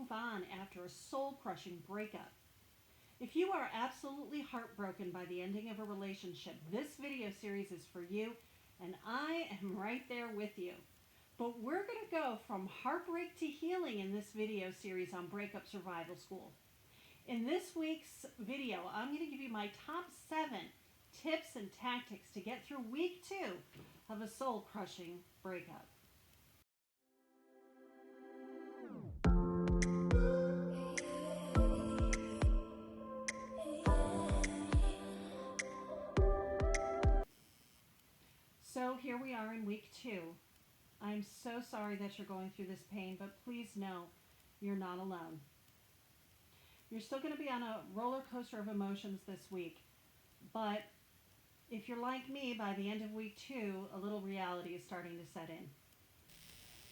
move on after a soul-crushing breakup. If you are absolutely heartbroken by the ending of a relationship, this video series is for you, and I am right there with you. But we're going to go from heartbreak to healing in this video series on Breakup Survival School. In this week's video, I'm going to give you my top 7 tips and tactics to get through week 2 of a soul-crushing breakup. So here we are in week 2. I'm so sorry that you're going through this pain, but please know you're not alone. You're still going to be on a roller coaster of emotions this week, but if you're like me, by the end of week 2, a little reality is starting to set in.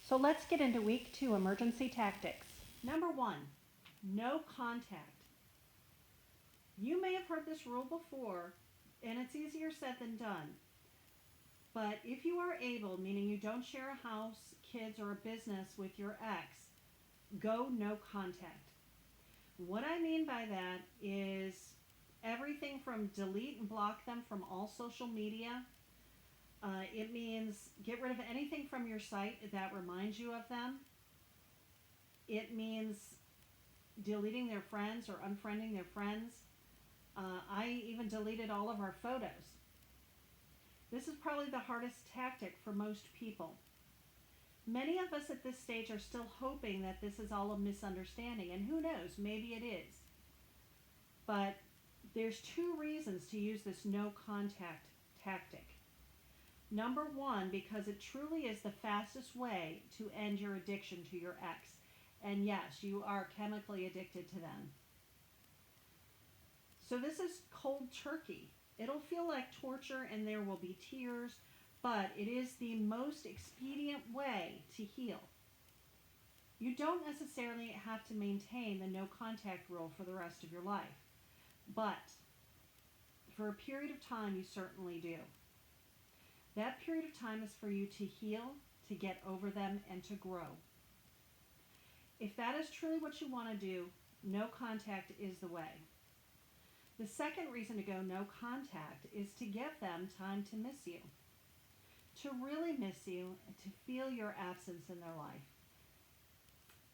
So let's get into week 2 emergency tactics. Number 1, no contact. You may have heard this rule before, and it's easier said than done. But if you are able, meaning you don't share a house, kids, or a business with your ex, go no contact. What I mean by that is everything from delete and block them from all social media. It means get rid of anything from your site that reminds you of them. It means deleting their friends or unfriending their friends. I even deleted all of our photos. This is probably the hardest tactic for most people. Many of us at this stage are still hoping that this is all a misunderstanding, and who knows, maybe it is. But there's 2 reasons to use this no contact tactic. Number 1, because it truly is the fastest way to end your addiction to your ex. And yes, you are chemically addicted to them. So this is cold turkey. It'll feel like torture and there will be tears, but it is the most expedient way to heal. You don't necessarily have to maintain the no contact rule for the rest of your life, but for a period of time you certainly do. That period of time is for you to heal, to get over them, and to grow. If that is truly what you want to do, no contact is the way. The second reason to go no contact is to give them time to miss you, to really miss you, and to feel your absence in their life.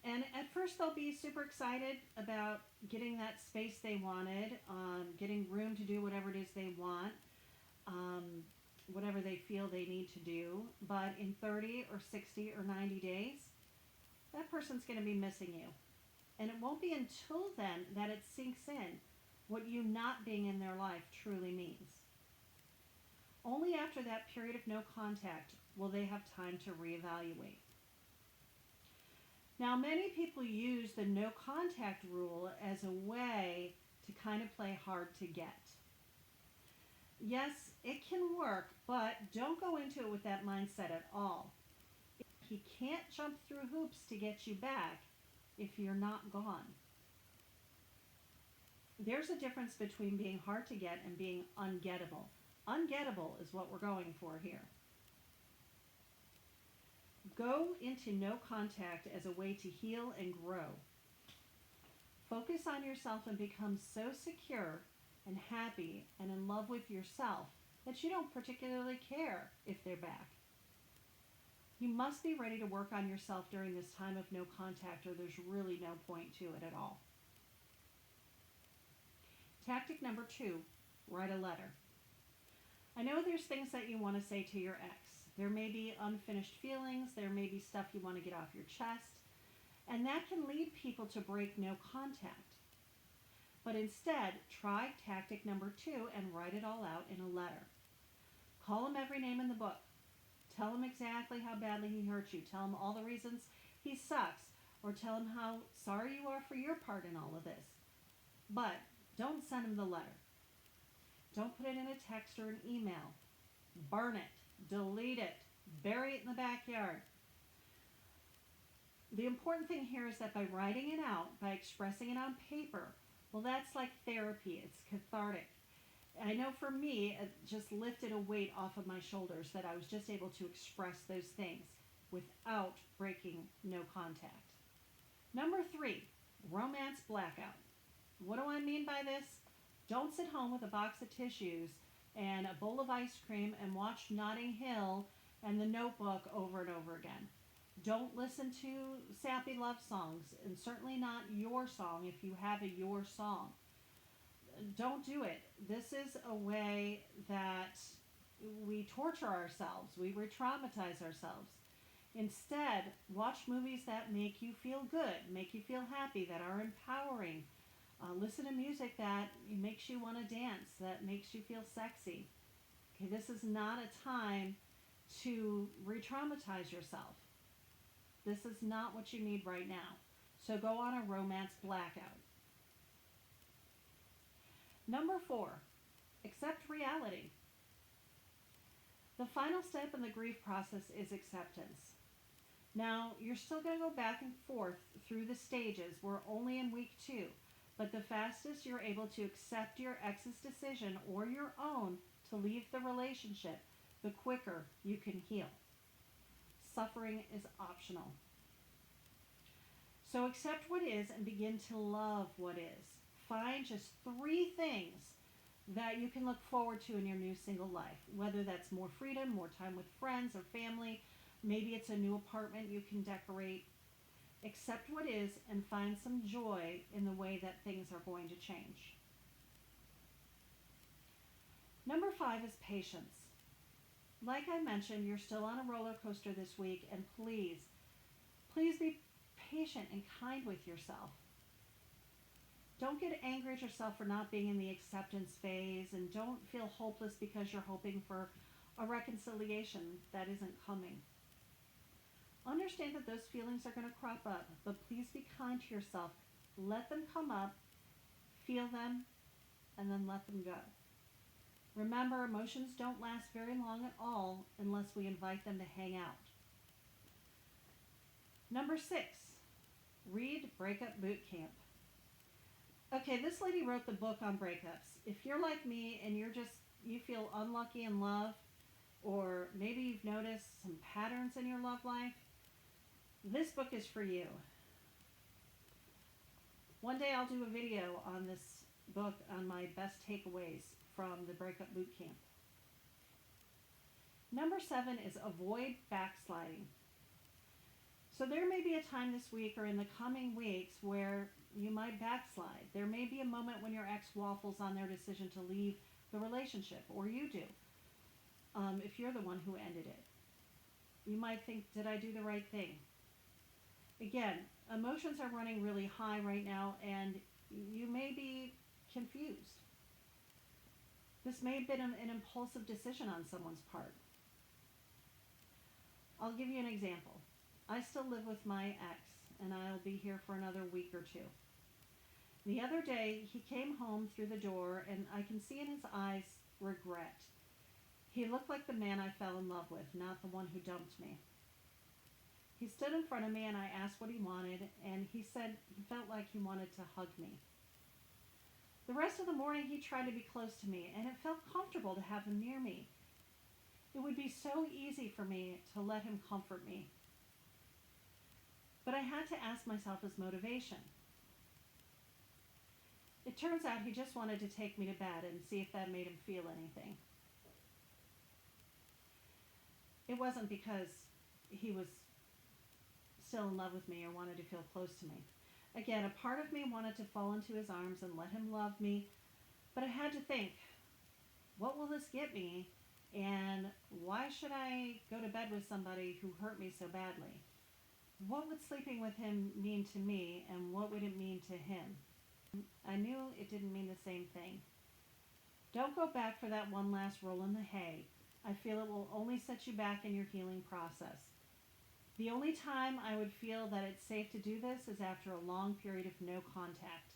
And at first they'll be super excited about getting that space they wanted, getting room to do whatever it is they want, whatever they feel they need to do. But in 30 or 60 or 90 days, that person's going to be missing you. And it won't be until then that it sinks in what you not being in their life truly means. Only after that period of no contact will they have time to reevaluate. Now, many people use the no contact rule as a way to kind of play hard to get. Yes, it can work, but don't go into it with that mindset at all. He can't jump through hoops to get you back if you're not gone. There's a difference between being hard to get and being ungettable. Ungettable is what we're going for here. Go into no contact as a way to heal and grow. Focus on yourself and become so secure and happy and in love with yourself that you don't particularly care if they're back. You must be ready to work on yourself during this time of no contact, or there's really no point to it at all. Tactic number 2, write a letter. I know there's things that you want to say to your ex. There may be unfinished feelings, there may be stuff you want to get off your chest, and that can lead people to break no contact. But instead, try tactic number 2 and write it all out in a letter. Call him every name in the book. Tell him exactly how badly he hurt you. Tell him all the reasons he sucks, or tell him how sorry you are for your part in all of this. But don't send him the letter. Don't put it in a text or an email. Burn it, delete it, bury it in the backyard. The important thing here is that by writing it out, by expressing it on paper, well, that's like therapy. It's cathartic. I know for me, it just lifted a weight off of my shoulders that I was just able to express those things without breaking no contact. Number 3, romance blackout. What do I mean by this? Don't sit home with a box of tissues and a bowl of ice cream and watch Notting Hill and The Notebook over and over again. Don't listen to sappy love songs, and certainly not your song if you have a your song. Don't do it. This is a way that we torture ourselves, we re traumatize ourselves. Instead, watch movies that make you feel good, make you feel happy, that are empowering. Listen to music that makes you want to dance, that makes you feel sexy. Okay, this is not a time to re traumatize yourself. This is not what you need right now. So go on a romance blackout. Number 4, accept reality. The final step in the grief process is acceptance. Now, you're still going to go back and forth through the stages. We're only in week 2. But the fastest you're able to accept your ex's decision or your own to leave the relationship, the quicker you can heal. Suffering is optional. So accept what is and begin to love what is. Find just 3 things that you can look forward to in your new single life, whether that's more freedom, more time with friends or family. Maybe it's a new apartment you can decorate. Accept what is and find some joy in the way that things are going to change. Number 5 is patience. Like I mentioned, you're still on a roller coaster this week, and please be patient and kind with yourself. Don't get angry at yourself for not being in the acceptance phase, and don't feel hopeless because you're hoping for a reconciliation that isn't coming. Understand that those feelings are going to crop up, but please be kind to yourself. Let them come up, feel them, and then let them go. Remember, emotions don't last very long at all unless we invite them to hang out. Number 6, read Breakup Boot Camp. Okay, this lady wrote the book on breakups. If you're like me and you feel unlucky in love, or maybe you've noticed some patterns in your love life, this book is for you. One day I'll do a video on this book on my best takeaways from the Breakup Boot Camp. Number 7 is avoid backsliding. So there may be a time this week or in the coming weeks where you might backslide. There may be a moment when your ex waffles on their decision to leave the relationship, or you do, if you're the one who ended it. You might think, did I do the right thing? Again, emotions are running really high right now, and you may be confused. This may have been an impulsive decision on someone's part. I'll give you an example. I still live with my ex, and I'll be here for another week or 2. The other day, he came home through the door, and I can see in his eyes regret. He looked like the man I fell in love with, not the one who dumped me. He stood in front of me, and I asked what he wanted, and he said he felt like he wanted to hug me. The rest of the morning, he tried to be close to me, and it felt comfortable to have him near me. It would be so easy for me to let him comfort me. But I had to ask myself his motivation. It turns out he just wanted to take me to bed and see if that made him feel anything. It wasn't because he was still in love with me or wanted to feel close to me. Again, a part of me wanted to fall into his arms and let him love me, but I had to think, what will this get me? And why should I go to bed with somebody who hurt me so badly? What would sleeping with him mean to me, and what would it mean to him? I knew it didn't mean the same thing. Don't go back for that one last roll in the hay. I feel it will only set you back in your healing process. The only time I would feel that it's safe to do this is after a long period of no contact.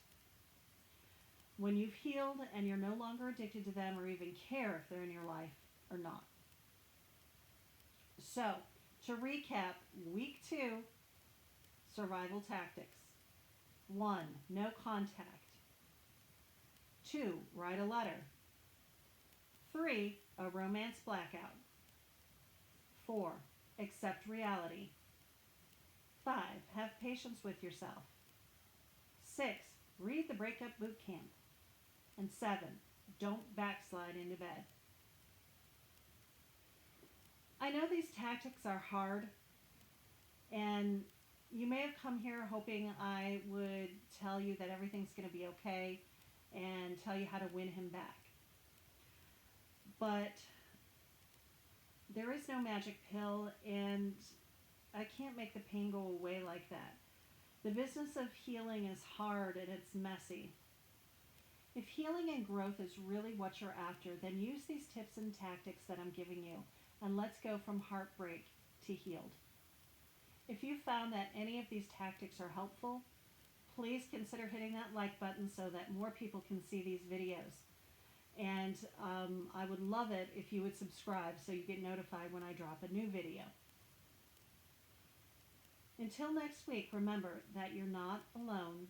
When you've healed and you're no longer addicted to them or even care if they're in your life or not. So, to recap, week 2, survival tactics. 1, no contact. 2, write a letter. 3, a romance blackout. 4, accept reality. 5. Have patience with yourself. 6. Read the Breakup Boot Camp. And 7. Don't backslide into bed. I know these tactics are hard, and you may have come here hoping I would tell you that everything's going to be okay and tell you how to win him back. But there is no magic pill, and I can't make the pain go away like that. The business of healing is hard and it's messy. If healing and growth is really what you're after, then use these tips and tactics that I'm giving you, and let's go from heartbreak to healed. If you found that any of these tactics are helpful, please consider hitting that like button so that more people can see these videos. And I would love it if you would subscribe so you get notified when I drop a new video. Until next week, remember that you're not alone.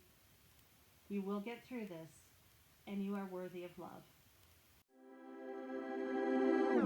You will get through this, and you are worthy of love.